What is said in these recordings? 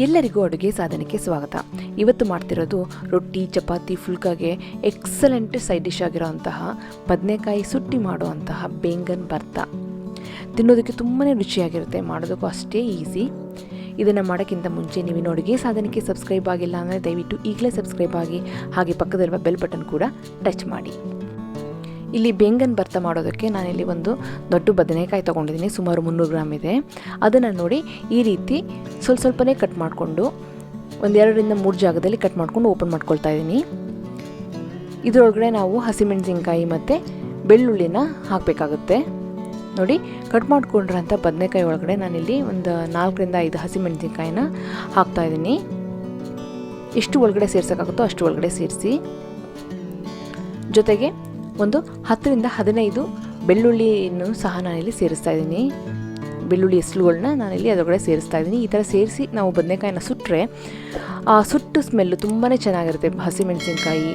ಎಲ್ಲರಿಗೂ ಅಡುಗೆ ಸಾಧನಕ್ಕೆ ಸ್ವಾಗತ. ಇವತ್ತು ಮಾಡ್ತಿರೋದು ರೊಟ್ಟಿ, ಚಪಾತಿ, ಫುಲ್ಕಾಗೆ ಎಕ್ಸಲೆಂಟ್ ಸೈಡ್ ಡಿಶ್ ಆಗಿರೋಂತಹ ಬದನೆಕಾಯಿ ಸುಟ್ಟಿ ಮಾಡುವಂತಹ ಬೇಂಗನ್ ಭರ್ತಾ. ತಿನ್ನೋದಕ್ಕೆ ತುಂಬಾ ರುಚಿಯಾಗಿರುತ್ತೆ, ಮಾಡೋದಕ್ಕೂ ಅಷ್ಟೇ ಈಸಿ. ಇದನ್ನು ಮಾಡೋಕ್ಕಿಂತ ಮುಂಚೆ ನೀವು ಅಡುಗೆ ಸಾಧನಕ್ಕೆ ಸಬ್ಸ್ಕ್ರೈಬ್ ಆಗಿಲ್ಲ ಅಂದರೆ ದಯವಿಟ್ಟು ಈಗಲೇ ಸಬ್ಸ್ಕ್ರೈಬ್ ಆಗಿ, ಹಾಗೆ ಪಕ್ಕದಲ್ಲಿರುವ ಬೆಲ್ ಬಟನ್ ಕೂಡ ಟಚ್ ಮಾಡಿ. ಇಲ್ಲಿ ಬೇಂಗನ್ ಭರ್ತಾ ಮಾಡೋದಕ್ಕೆ ನಾನಿಲ್ಲಿ ಒಂದು ದೊಡ್ಡ ಬದನೆಕಾಯಿ ತೊಗೊಂಡಿದ್ದೀನಿ, ಸುಮಾರು 300 ಗ್ರಾಮ್ ಇದೆ. ಅದನ್ನು ನೋಡಿ ಈ ರೀತಿ ಸ್ವಲ್ಪನೇ ಕಟ್ ಮಾಡಿಕೊಂಡು 2ರಿಂದ 3 ಜಾಗದಲ್ಲಿ ಕಟ್ ಮಾಡಿಕೊಂಡು ಓಪನ್ ಮಾಡ್ಕೊಳ್ತಾ ಇದ್ದೀನಿ. ಇದರೊಳಗಡೆ ನಾವು ಹಸಿಮೆಣಸಿನ್ಕಾಯಿ ಮತ್ತು ಬೆಳ್ಳುಳ್ಳಿನ ಹಾಕಬೇಕಾಗುತ್ತೆ. ನೋಡಿ, ಕಟ್ ಮಾಡಿಕೊಂಡಿರೋಂಥ ಬದನೆಕಾಯಿ ಒಳಗಡೆ ನಾನಿಲ್ಲಿ ಒಂದು 4ರಿಂದ 5 ಹಸಿಮೆಣಸಿನ್ಕಾಯಿನ ಹಾಕ್ತಾಯಿದ್ದೀನಿ. ಎಷ್ಟು ಒಳಗಡೆ ಸೇರ್ಸೋಕ್ಕಾಗುತ್ತೋ ಅಷ್ಟು ಒಳಗಡೆ ಸೇರಿಸಿ. ಜೊತೆಗೆ ಒಂದು 10ರಿಂದ 15 ಬೆಳ್ಳುಳ್ಳಿಯನ್ನು ಸಹ ನಾನಿಲ್ಲಿ ಸೇರಿಸ್ತಾ ಇದ್ದೀನಿ. ಬೆಳ್ಳುಳ್ಳಿ ಎಸ್ಲುಗಳನ್ನ ನಾನಿಲ್ಲಿ ಅದರೊಳಗಡೆ ಸೇರಿಸ್ತಾ ಇದ್ದೀನಿ. ಈ ಥರ ಸೇರಿಸಿ ನಾವು ಬದನೆಕಾಯಿನ ಸುಟ್ಟರೆ ಆ ಸುಟ್ಟು ಸ್ಮೆಲ್ಲು ತುಂಬಾ ಚೆನ್ನಾಗಿರುತ್ತೆ. ಹಸಿಮೆಣಸಿನ್ಕಾಯಿ,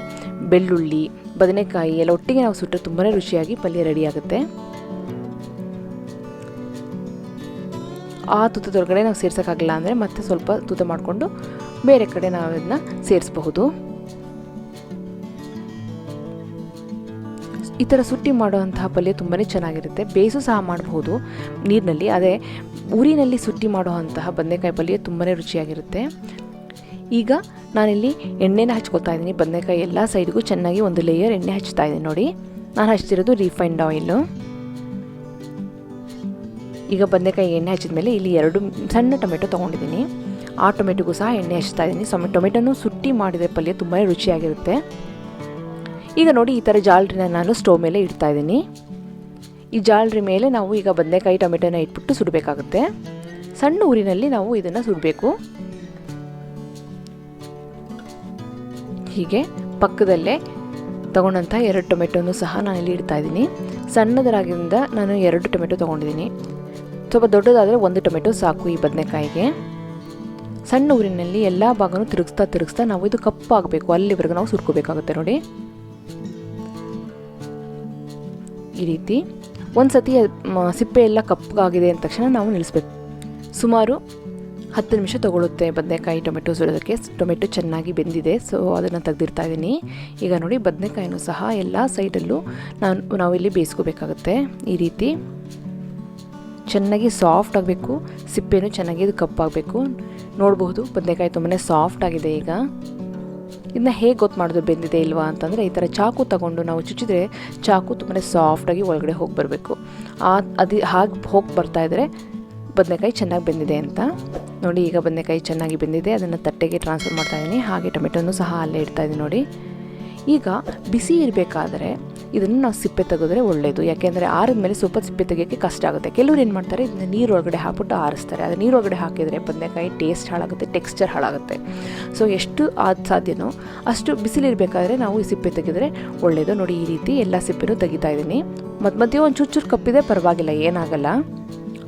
ಬೆಳ್ಳುಳ್ಳಿ, ಬದನೆಕಾಯಿ ಎಲ್ಲ ಒಟ್ಟಿಗೆ ನಾವು ಸುಟ್ಟರೆ ತುಂಬಾ ರುಚಿಯಾಗಿ ಪಲ್ಯ ರೆಡಿ ಆಗುತ್ತೆ. ಆ ತುತ್ತದೊಳಗಡೆ ನಾವು ಸೇರ್ಸೋಕ್ಕಾಗಲ್ಲ ಅಂದರೆ ಮತ್ತೆ ಸ್ವಲ್ಪ ತುತ್ತ ಮಾಡಿಕೊಂಡು ಬೇರೆ ಕಡೆ ನಾವು ಇದನ್ನ ಸೇರಿಸಬಹುದು. ಈ ಥರ ಸುಟ್ಟಿ ಮಾಡುವಂತಹ ಪಲ್ಯ ತುಂಬಾ ಚೆನ್ನಾಗಿರುತ್ತೆ. ಬೇಯಿಸು ಸಹ ಮಾಡಬಹುದು ನೀರಿನಲ್ಲಿ. ಅದೇ ಊರಿನಲ್ಲಿ ಸುಟ್ಟಿ ಮಾಡುವಂತಹ ಬದನೆಕಾಯಿ ಪಲ್ಯ ತುಂಬಾ ರುಚಿಯಾಗಿರುತ್ತೆ. ಈಗ ನಾನಿಲ್ಲಿ ಎಣ್ಣೆನ ಹಚ್ಕೊಳ್ತಾ ಇದ್ದೀನಿ. ಬದನೆಕಾಯಿ ಎಲ್ಲ ಸೈಡ್ಗೂ ಚೆನ್ನಾಗಿ ಒಂದು ಲೇಯರ್ ಎಣ್ಣೆ ಹಚ್ತಾ ಇದ್ದೀನಿ. ನೋಡಿ, ನಾನು ಹಚ್ತಿರೋದು ರಿಫೈನ್ಡ್ ಆಯಿಲು. ಈಗ ಬದನೆಕಾಯಿ ಎಣ್ಣೆ ಹಚ್ಚಿದ ಮೇಲೆ ಇಲ್ಲಿ 2 ಸಣ್ಣ ಟೊಮೆಟೊ ತೊಗೊಂಡಿದ್ದೀನಿ. ಆ ಟೊಮೆಟೊಗೂ ಸಹ ಎಣ್ಣೆ ಹಚ್ತಾ ಇದ್ದೀನಿ. ಟೊಮೆಟೊನು ಸುಟ್ಟಿ ಮಾಡಿದ ಪಲ್ಯ ತುಂಬಾ ರುಚಿಯಾಗಿರುತ್ತೆ. ಈಗ ನೋಡಿ, ಈ ಥರ ಜಾಲರಿನ ನಾನು ಸ್ಟವ್ ಮೇಲೆ ಇಡ್ತಾ ಇದ್ದೀನಿ. ಈ ಜಾಲರಿ ಮೇಲೆ ನಾವು ಈಗ ಬದನೆಕಾಯಿ ಟೊಮೆಟೊನ ಇಟ್ಬಿಟ್ಟು ಸುಡಬೇಕಾಗುತ್ತೆ. ಸಣ್ಣ ಊರಿನಲ್ಲಿ ನಾವು ಇದನ್ನು ಸುಡಬೇಕು. ಹೀಗೆ ಪಕ್ಕದಲ್ಲೇ ತಗೊಂಡಂಥ 2 ಟೊಮೆಟೊನು ಸಹ ನಾನಿಲ್ಲಿ ಇಡ್ತಾ ಇದ್ದೀನಿ. ಸಣ್ಣದರಾಗಿಂದ ನಾನು 2 ಟೊಮೆಟೊ ತೊಗೊಂಡಿದ್ದೀನಿ. ಸ್ವಲ್ಪ ದೊಡ್ಡದಾದರೆ 1 ಟೊಮೆಟೊ ಸಾಕು ಈ ಬದನೆಕಾಯಿಗೆ. ಸಣ್ಣ ಊರಿನಲ್ಲಿ ಎಲ್ಲ ಭಾಗನೂ ತಿರುಗಿಸ್ತಾ ನಾವು ಇದು ಕಪ್ಪಾಗಬೇಕು, ಅಲ್ಲಿವರೆಗೂ ನಾವು ಸುಡ್ಕೋಬೇಕಾಗುತ್ತೆ. ನೋಡಿ, ಈ ರೀತಿ ಒಂದು ಸತಿ ಸಿಪ್ಪೆ ಎಲ್ಲ ಕಪ್ಪಾಗಿದೆ ಅಂದ ತಕ್ಷಣ ನಾವು ನಿಲ್ಲಿಸ್ಬೇಕು. ಸುಮಾರು 10 ನಿಮಿಷ ತೊಗೊಳುತ್ತೆ ಬದನೆಕಾಯಿ ಟೊಮೆಟೊ ಸುಡೋದಕ್ಕೆ. ಟೊಮೆಟೊ ಚೆನ್ನಾಗಿ ಬೆಂದಿದೆ, ಸೊ ಅದನ್ನು ತೆಗೆದಿರ್ತಾ ಇದ್ದೀನಿ. ಈಗ ನೋಡಿ, ಬದನೆಕಾಯಿನೂ ಸಹ ಎಲ್ಲ ಸೈಡಲ್ಲೂ ನಾವಿಲ್ಲಿ ಬೇಯಿಸ್ಕೋಬೇಕಾಗುತ್ತೆ. ಈ ರೀತಿ ಚೆನ್ನಾಗಿ ಸಾಫ್ಟ್ ಆಗಬೇಕು, ಸಿಪ್ಪೆನೂ ಚೆನ್ನಾಗಿ ಇದು ಕಪ್ಪಾಗಬೇಕು. ನೋಡಬಹುದು, ಬದನೆಕಾಯಿ ತುಂಬಾ ಸಾಫ್ಟ್ ಆಗಿದೆ. ಈಗ ಇದನ್ನ ಹೇಗೆ ಗೊತ್ತು ಮಾಡೋದು ಬೆಂದಿದೆ ಇಲ್ವಾ ಅಂತಂದರೆ, ಈ ಥರ ಚಾಕು ತಗೊಂಡು ನಾವು ಚುಚ್ಚಿದ್ರೆ ಚಾಕು ತುಂಬಾ ಸಾಫ್ಟಾಗಿ ಒಳಗಡೆ ಹೋಗಿ ಬರಬೇಕು. ಅದು ಹಾಗೆ ಹೋಗಿ ಬರ್ತಾಯಿದ್ರೆ ಬದನೆಕಾಯಿ ಚೆನ್ನಾಗಿ ಬೆಂದಿದೆ ಅಂತ. ನೋಡಿ, ಈಗ ಬದನೆಕಾಯಿ ಚೆನ್ನಾಗಿ ಬೆಂದಿದೆ. ಅದನ್ನು ತಟ್ಟೆಗೆ ಟ್ರಾನ್ಸ್ಫರ್ ಮಾಡ್ತಾಯಿದ್ದೀನಿ. ಹಾಗೆ ಟೊಮೆಟೊನೂ ಸಹ ಅಲ್ಲೇ ಇಡ್ತಾಯಿದ್ದೀನಿ. ನೋಡಿ, ಈಗ ಬಿಸಿ ಇರಬೇಕಾದ್ರೆ ಇದನ್ನು ನಾವು ಸಿಪ್ಪೆ ತೆಗೆದ್ರೆ ಒಳ್ಳೆಯದು. ಯಾಕೆಂದರೆ ಆರಿದ ಮೇಲೆ ಸ್ವಲ್ಪ ಸಿಪ್ಪೆ ತೆಗೆಯೋಕ್ಕೆ ಕಷ್ಟ ಆಗುತ್ತೆ. ಕೆಲವರು ಏನು ಮಾಡ್ತಾರೆ, ಇದನ್ನ ನೀರೊಳಗಡೆ ಹಾಕ್ಬಿಟ್ಟು ಆರಿಸ್ತಾರೆ. ಅದು ನೀರೊಳಗಡೆ ಹಾಕಿದರೆ ಬದನೆಕಾಯಿ ಟೇಸ್ಟ್ ಹಾಳಾಗುತ್ತೆ, ಟೆಕ್ಸ್ಚರ್ ಹಾಳಾಗುತ್ತೆ. ಸೊ ಎಷ್ಟು ಸಾಧ್ಯನೋ ಅಷ್ಟು ಬಿಸಿಲಿರಬೇಕಾದ್ರೆ ನಾವು ಈ ಸಿಪ್ಪೆ ತೆಗೆದರೆ ಒಳ್ಳೆಯದು. ನೋಡಿ, ಈ ರೀತಿ ಎಲ್ಲ ಸಿಪ್ಪೆನೂ ತೆಗಿತಾ ಇದ್ದೀನಿ. ಮಧ್ಯೆ ಒಂದು ಚೂರು ಕಪ್ಪಿದೆ, ಪರವಾಗಿಲ್ಲ, ಏನಾಗಲ್ಲ.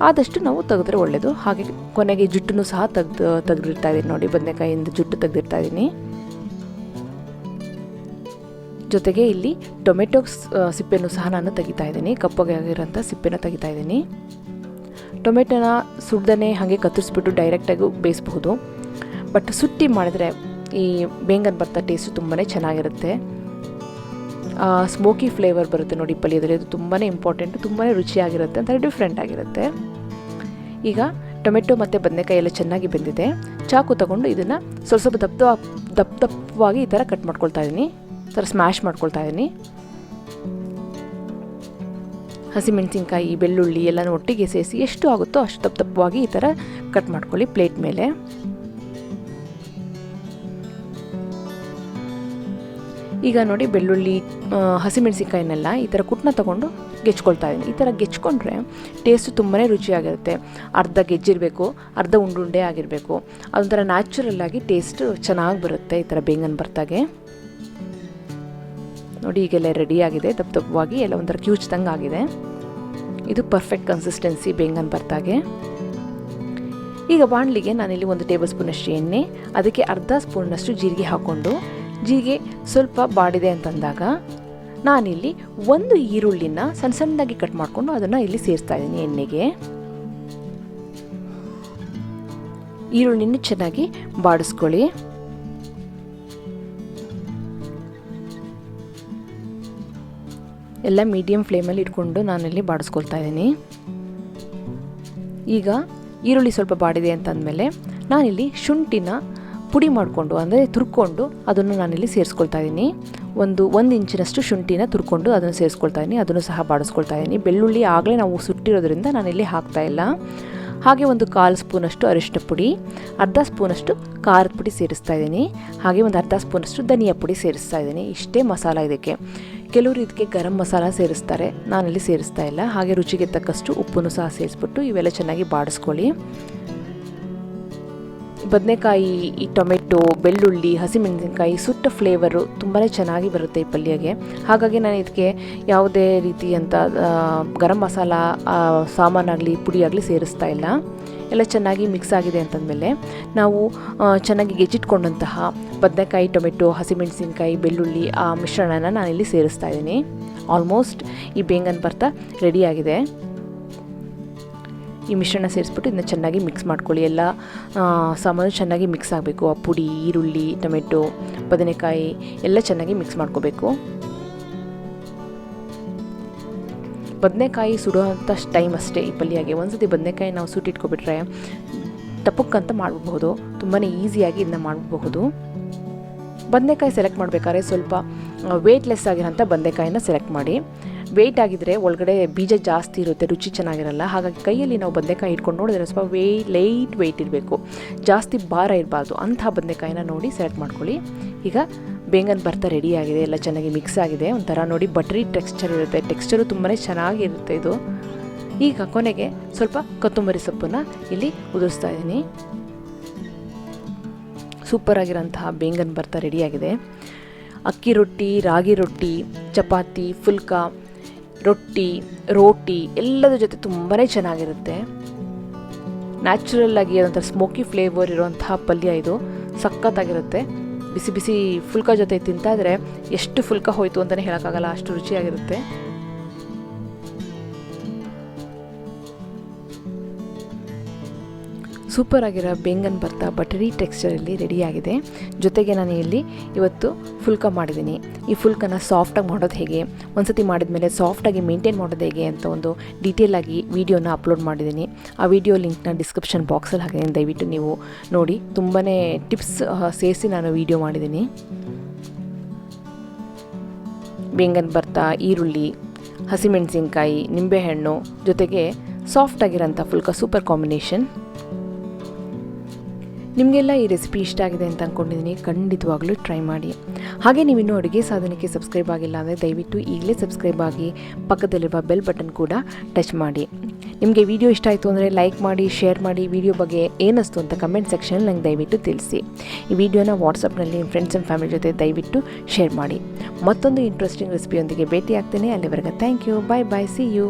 ಆದಷ್ಟು ನಾವು ತೆಗೆದ್ರೆ ಒಳ್ಳೆಯದು. ಹಾಗೆ ಕೊನೆಗೆ ಜುಟ್ಟನ್ನು ಸಹ ತೆಗೆದಿರ್ತಾ ಇದ್ದೀನಿ. ನೋಡಿ, ಬದನೆಕಾಯಿಯಿಂದ ಜುಟ್ಟು ತೆಗೆದಿರ್ತಾ ಇದ್ದೀನಿ. ಜೊತೆಗೆ ಇಲ್ಲಿ ಟೊಮೆಟೊ ಸಿಪ್ಪೆನೂ ಸಹ ನಾನು ತೆಗಿತಾ ಇದ್ದೀನಿ. ಕಪ್ಪಗೆ ಆಗಿರೋಂಥ ಸಿಪ್ಪೆನ ತೆಗಿತಾ ಇದ್ದೀನಿ. ಟೊಮೆಟೊನ ಸುಡ್ದೇ ಹಾಗೆ ಕತ್ತರಿಸ್ಬಿಟ್ಟು ಡೈರೆಕ್ಟಾಗಿ ಬೇಯಿಸಬಹುದು. ಬಟ್ ಸುಟ್ಟಿ ಮಾಡಿದ್ರೆ ಈ ಬೇಂಗನ್ ಭರ್ತಾ ಟೇಸ್ಟು ತುಂಬಾ ಚೆನ್ನಾಗಿರುತ್ತೆ. ಸ್ಮೋಕಿ ಫ್ಲೇವರ್ ಬರುತ್ತೆ ನೋಡಿ ಪಲ್ಯದಲ್ಲಿ. ಅದು ತುಂಬಾ ಇಂಪಾರ್ಟೆಂಟ್, ತುಂಬಾ ರುಚಿಯಾಗಿರುತ್ತೆ, ಒಂಥರ ಡಿಫ್ರೆಂಟ್ ಆಗಿರುತ್ತೆ. ಈಗ ಟೊಮೆಟೊ ಮತ್ತು ಬದನೆಕಾಯಿ ಎಲ್ಲ ಚೆನ್ನಾಗಿ ಬೆಂದಿದೆ. ಚಾಕು ತಗೊಂಡು ಇದನ್ನು ಸ್ವಲ್ಪ ದಪ್ಪವಾಗಿ ಈ ಥರ ಕಟ್ ಮಾಡ್ಕೊಳ್ತಾ ಇದ್ದೀನಿ. ಥರ ಸ್ಮ್ಯಾಶ್ ಮಾಡ್ಕೊಳ್ತಾ ಇದ್ದೀನಿ. ಹಸಿಮೆಣಸಿನ್ಕಾಯಿ, ಬೆಳ್ಳುಳ್ಳಿ ಎಲ್ಲನೂ ಒಟ್ಟಿಗೆ ಸೇರಿಸಿ ಎಷ್ಟು ಆಗುತ್ತೋ ಅಷ್ಟು ದಪ್ಪವಾಗಿ ಈ ಥರ ಕಟ್ ಮಾಡ್ಕೊಳ್ಳಿ ಪ್ಲೇಟ್ ಮೇಲೆ. ಈಗ ನೋಡಿ, ಬೆಳ್ಳುಳ್ಳಿ, ಹಸಿಮೆಣಸಿನ್ಕಾಯಿನೆಲ್ಲ ಈ ಥರ ಕುಟ್ಟನ್ನ ತೊಗೊಂಡು ಗೆಚ್ಕೊಳ್ತಾ ಇದ್ದೀನಿ. ಈ ಥರ ಗೆಚ್ಕೊಂಡ್ರೆ ಟೇಸ್ಟು ತುಂಬಾ ರುಚಿಯಾಗಿರುತ್ತೆ. ಅರ್ಧ ಗೆಜ್ಜಿರಬೇಕು, ಅರ್ಧ ಉಂಡುಂಡೆ ಆಗಿರಬೇಕು. ಅದೊಂಥರ ನ್ಯಾಚುರಲ್ಲಾಗಿ ಟೇಸ್ಟು ಚೆನ್ನಾಗಿ ಬರುತ್ತೆ ಈ ಥರ ಬೇಂಗನ್ ಭರ್ತಾಗೆ. ನೋಡಿ, ಈಗೆಲ್ಲ ರೆಡಿಯಾಗಿದೆ. ದಪ್ಪವಾಗಿ ಎಲ್ಲ ಒಂಥರ ಕ್ಯೂಚ್ದಂಗೆ ಆಗಿದೆ. ಇದು ಪರ್ಫೆಕ್ಟ್ ಕನ್ಸಿಸ್ಟೆನ್ಸಿ ಬೇಂಗನ್ ಭರ್ತಾಗೆ. ಈಗ ಬಾಣಲಿಗೆ ನಾನಿಲ್ಲಿ 1 ಟೇಬಲ್ ಸ್ಪೂನಷ್ಟು ಎಣ್ಣೆ, ಅದಕ್ಕೆ ಅರ್ಧ ಸ್ಪೂನ್ನಷ್ಟು ಜೀರಿಗೆ ಹಾಕ್ಕೊಂಡು, ಜೀರಿಗೆ ಸ್ವಲ್ಪ ಬಾಡಿದೆ ಅಂತಂದಾಗ ನಾನಿಲ್ಲಿ 1 ಈರುಳ್ಳಿನ ಸಣ್ಣದಾಗಿ ಕಟ್ ಮಾಡಿಕೊಂಡು ಅದನ್ನು ಇಲ್ಲಿ ಸೇರಿಸ್ತಾ ಇದ್ದೀನಿ ಎಣ್ಣೆಗೆ. ಈರುಳ್ಳಿನ ಚೆನ್ನಾಗಿ ಬಾಡಿಸ್ಕೊಳ್ಳಿ. ಎಲ್ಲ ಮೀಡಿಯಮ್ ಫ್ಲೇಮಲ್ಲಿ ಇಟ್ಕೊಂಡು ನಾನಿಲ್ಲಿ ಬಾಡಿಸ್ಕೊಳ್ತಾ ಇದ್ದೀನಿ. ಈಗ ಈರುಳ್ಳಿ ಸ್ವಲ್ಪ ಬಾಡಿದೆ ಅಂತಂದಮೇಲೆ ನಾನಿಲ್ಲಿ ಶುಂಠಿನ ಪುಡಿ ಮಾಡಿಕೊಂಡು ಅಂದರೆ ತುರ್ಕೊಂಡು ಅದನ್ನು ನಾನಿಲ್ಲಿ ಸೇರಿಸ್ಕೊಳ್ತಾ ಇದ್ದೀನಿ. ಒಂದು ಇಂಚಿನಷ್ಟು ಶುಂಠಿನ ತುರ್ಕೊಂಡು ಅದನ್ನು ಸೇರಿಸ್ಕೊಳ್ತಾ ಇದ್ದೀನಿ. ಅದನ್ನು ಸಹ ಬಾಡಿಸ್ಕೊಳ್ತಾ ಇದ್ದೀನಿ. ಬೆಳ್ಳುಳ್ಳಿ ಆಗಲೇ ನಾವು ಸುಟ್ಟಿರೋದ್ರಿಂದ ನಾನಿಲ್ಲಿ ಹಾಕ್ತಾಯಿಲ್ಲ. ಹಾಗೆ ಒಂದು 1/4 ಸ್ಪೂನಷ್ಟು ಅರಿಶಿನ ಪುಡಿ, ಅರ್ಧ ಸ್ಪೂನಷ್ಟು ಖಾರದ ಪುಡಿ ಸೇರಿಸ್ತಾ ಇದ್ದೀನಿ. ಹಾಗೆ ಒಂದು ಅರ್ಧ ಸ್ಪೂನಷ್ಟು ಧನಿಯಾ ಪುಡಿ ಸೇರಿಸ್ತಾ ಇದ್ದೀನಿ. ಇಷ್ಟೇ ಮಸಾಲ ಇದಕ್ಕೆ. ಕೆಲವರು ಇದಕ್ಕೆ ಗರಂ ಮಸಾಲ ಸೇರಿಸ್ತಾರೆ, ನಾನಿಲ್ಲಿ ಸೇರಿಸ್ತಾ ಇಲ್ಲ. ಹಾಗೆ ರುಚಿಗೆ ತಕ್ಕಷ್ಟು ಉಪ್ಪನ್ನು ಸಹ ಸೇರಿಸ್ಬಿಟ್ಟು ಇವೆಲ್ಲ ಚೆನ್ನಾಗಿ ಬಾಡಿಸ್ಕೊಳ್ಳಿ. ಬದನೆಕಾಯಿ, ಈ ಟೊಮೆಟೊ, ಬೆಳ್ಳುಳ್ಳಿ, ಹಸಿಮೆಣಸಿನಕಾಯಿ ಸುಟ್ಟ ಫ್ಲೇವರು ತುಂಬಾ ಚೆನ್ನಾಗಿ ಬರುತ್ತೆ ಈ ಪಲ್ಯಗೆ. ಹಾಗಾಗಿ ನಾನು ಇದಕ್ಕೆ ಯಾವುದೇ ರೀತಿಯಂಥ ಗರಂ ಮಸಾಲ ಸಾಮಾನಾಗಲಿ ಪುಡಿಯಾಗಲಿ ಸೇರಿಸ್ತಾ ಇಲ್ಲ. ಎಲ್ಲ ಚೆನ್ನಾಗಿ ಮಿಕ್ಸ್ ಆಗಿದೆ ಅಂತಂದಮೇಲೆ ನಾವು ಚೆನ್ನಾಗಿ ಗೆಜ್ಜಿಟ್ಕೊಂಡಂತಹ ಬದನೆಕಾಯಿ, ಟೊಮೆಟೊ, ಹಸಿಮೆಣಸಿನಕಾಯಿ, ಬೆಳ್ಳುಳ್ಳಿ ಆ ಮಿಶ್ರಣನ ನಾನಿಲ್ಲಿ ಸೇರಿಸ್ತಾ ಇದ್ದೀನಿ. ಆಲ್ಮೋಸ್ಟ್ ಈ ಬೇಂಗನ್ ಭರ್ತಾ ರೆಡಿಯಾಗಿದೆ. ಈ ಮಿಶ್ರಣ ಸೇರಿಸ್ಬಿಟ್ಟು ಇದನ್ನ ಚೆನ್ನಾಗಿ ಮಿಕ್ಸ್ ಮಾಡ್ಕೊಳ್ಳಿ. ಎಲ್ಲ ಸಾಮಾನು ಚೆನ್ನಾಗಿ ಮಿಕ್ಸ್ ಆಗಬೇಕು. ಆ ಪುಡಿ, ಈರುಳ್ಳಿ, ಟೊಮೆಟೊ, ಬದನೆಕಾಯಿ ಎಲ್ಲ ಚೆನ್ನಾಗಿ ಮಿಕ್ಸ್ ಮಾಡ್ಕೋಬೇಕು. ಬದನೆಕಾಯಿ ಸುಡುವಂಥ ಟೈಮ್ ಅಷ್ಟೇ ಈ ಪಲ್ಯಗೆ. ಒಂದ್ಸತಿ ಬದನೆಕಾಯಿ ನಾವು ಸುಟ್ಟಿಟ್ಕೊಬಿಟ್ರೆ ಟಪಕ್ಕಂತ ಮಾಡಬಹುದು. ತುಂಬಾ ಈಸಿಯಾಗಿ ಇದನ್ನ ಮಾಡಬಹುದು. ಬದನೆಕಾಯಿ ಸೆಲೆಕ್ಟ್ ಮಾಡಬೇಕಾದ್ರೆ ಸ್ವಲ್ಪ ವೇಟ್ಲೆಸ್ ಆಗಿರೋಂಥ ಬದನೆಕಾಯಿನ ಸೆಲೆಕ್ಟ್ ಮಾಡಿ. ವೆಯ್ಟ್ ಆಗಿದ್ದರೆ ಒಳಗಡೆ ಬೀಜ ಜಾಸ್ತಿ ಇರುತ್ತೆ, ರುಚಿ ಚೆನ್ನಾಗಿರಲ್ಲ. ಹಾಗಾಗಿ ಕೈಯಲ್ಲಿ ನಾವು ಬದನೆಕಾಯಿ ಇಟ್ಕೊಂಡು ನೋಡಿದ್ರೆ ಸ್ವಲ್ಪ ಲೈಟ್ ವೆಯ್ಟ್ ಇರಬೇಕು, ಜಾಸ್ತಿ ಭಾರ ಇರಬಾರ್ದು. ಅಂಥ ಬದನೆಕಾಯಿನ ನೋಡಿ ಸೆಲೆಕ್ಟ್ ಮಾಡ್ಕೊಳ್ಳಿ. ಈಗ ಬೇಂಗನ್ ಭರ್ತಾ ರೆಡಿಯಾಗಿದೆ. ಎಲ್ಲ ಚೆನ್ನಾಗಿ ಮಿಕ್ಸ್ ಆಗಿದೆ. ಒಂಥರ ನೋಡಿ ಬಟ್ರಿ ಟೆಕ್ಸ್ಚರ್ ಇರುತ್ತೆ. ಟೆಕ್ಸ್ಚರು ತುಂಬಾ ಚೆನ್ನಾಗಿರುತ್ತೆ ಇದು. ಈಗ ಕೊನೆಗೆ ಸ್ವಲ್ಪ ಕೊತ್ತಂಬರಿ ಸೊಪ್ಪನ್ನು ಇಲ್ಲಿ ಉದುರಿಸ್ತಾ ಇದ್ದೀನಿ. ಸೂಪರ್ ಆಗಿರೋಂತಹ ಬೇಂಗನ್ ಭರ್ತಾ ರೆಡಿಯಾಗಿದೆ. ಅಕ್ಕಿ ರೊಟ್ಟಿ, ರಾಗಿ ರೊಟ್ಟಿ, ಚಪಾತಿ, ಫುಲ್ಕಾ, ರೋಟಿ ಎಲ್ಲದರ ಜೊತೆ ತುಂಬಾ ಚೆನ್ನಾಗಿರುತ್ತೆ. ನ್ಯಾಚುರಲ್ ಆಗಿ ಅದೊಂಥರ ಸ್ಮೋಕಿ ಫ್ಲೇವರ್ ಇರುವಂತಹ ಪಲ್ಯ ಇದು. ಸಖತ್ತಾಗಿರುತ್ತೆ. ಬಿಸಿ ಬಿಸಿ ಫುಲ್ಕಾ ಜೊತೆ ತಿಂತಾಯಿದ್ರೆ ಎಷ್ಟು ಫುಲ್ಕಾ ಹೋಯಿತು ಅಂತಲೇ ಹೇಳೋಕ್ಕಾಗಲ್ಲ, ಅಷ್ಟು ರುಚಿಯಾಗಿರುತ್ತೆ. ಸೂಪರ್ ಆಗಿರೋ ಬೇಂಗನ್ ಭರ್ತಾ ಬಟರಿ ಟೆಕ್ಸ್ಚರಲ್ಲಿ ರೆಡಿಯಾಗಿದೆ. ಜೊತೆಗೆ ನಾನು ಇಲ್ಲಿ ಇವತ್ತು ಫುಲ್ಕಾ ಮಾಡಿದ್ದೀನಿ. ಈ ಫುಲ್ಕನ ಸಾಫ್ಟಾಗಿ ಮಾಡೋದು ಹೇಗೆ, ಒಂದ್ಸತಿ ಮಾಡಿದ್ಮೇಲೆ ಸಾಫ್ಟಾಗಿ ಮೇಂಟೈನ್ ಮಾಡೋದು ಹೇಗೆ ಅಂತ ಒಂದು ಡೀಟೇಲಾಗಿ ವಿಡಿಯೋನ ಅಪ್ಲೋಡ್ ಮಾಡಿದ್ದೀನಿ. ಆ ವಿಡಿಯೋ ಲಿಂಕ್ನ ಡಿಸ್ಕ್ರಿಪ್ಷನ್ ಬಾಕ್ಸಲ್ಲಿ ಹಾಕಿದ್ದೀನಿ, ದಯವಿಟ್ಟು ನೀವು ನೋಡಿ. ತುಂಬಾ ಟಿಪ್ಸ್ ಸೇರಿಸಿ ನಾನು ವಿಡಿಯೋ ಮಾಡಿದ್ದೀನಿ. ಬೇಂಗನ್ ಭರ್ತಾ, ಈರುಳ್ಳಿ, ಹಸಿಮೆಣಸಿನ್ಕಾಯಿ, ನಿಂಬೆಹಣ್ಣು ಜೊತೆಗೆ ಸಾಫ್ಟಾಗಿರೋಂಥ ಫುಲ್ಕಾ ಸೂಪರ್ ಕಾಂಬಿನೇಷನ್. ನಿಮಗೆಲ್ಲ ಈ ರೆಸಿಪಿ ಇಷ್ಟ ಆಗಿದೆ ಅಂತ ಅಂದ್ಕೊಂಡಿದ್ದೀನಿ. ಖಂಡಿತವಾಗ್ಲೂ ಟ್ರೈ ಮಾಡಿ. ಹಾಗೆ ನೀವು ಇನ್ನೂ ಅಡುಗೆ ಸಾಧನಕ್ಕೆ ಸಬ್ಸ್ಕ್ರೈಬ್ ಆಗಿಲ್ಲ ಅಂದರೆ ದಯವಿಟ್ಟು ಈಗಲೇ ಸಬ್ಸ್ಕ್ರೈಬ್ ಆಗಿ ಪಕ್ಕದಲ್ಲಿರುವ ಬೆಲ್ ಬಟನ್ ಕೂಡ ಟಚ್ ಮಾಡಿ. ನಿಮಗೆ ವಿಡಿಯೋ ಇಷ್ಟ ಆಯಿತು ಅಂದರೆ ಲೈಕ್ ಮಾಡಿ, ಶೇರ್ ಮಾಡಿ. ವಿಡಿಯೋ ಬಗ್ಗೆ ಏನಿಸ್ತು ಅಂತ ಕಮೆಂಟ್ ಸೆಕ್ಷನಲ್ಲಿ ನಂಗೆ ದಯವಿಟ್ಟು ತಿಳಿಸಿ. ಈ ವಿಡಿಯೋನ ವಾಟ್ಸಪ್ನಲ್ಲಿ ಫ್ರೆಂಡ್ಸ್ ಆ್ಯಂಡ್ ಫ್ಯಾಮಿಲಿ ಜೊತೆ ದಯವಿಟ್ಟು ಶೇರ್ ಮಾಡಿ. ಮತ್ತೊಂದು ಇಂಟ್ರೆಸ್ಟಿಂಗ್ ರೆಸಿಪಿಯೊಂದಿಗೆ ಭೇಟಿ ಆಗ್ತೇನೆ. ಅಲ್ಲಿವರೆಗೆ thank you. Bye bye. See you.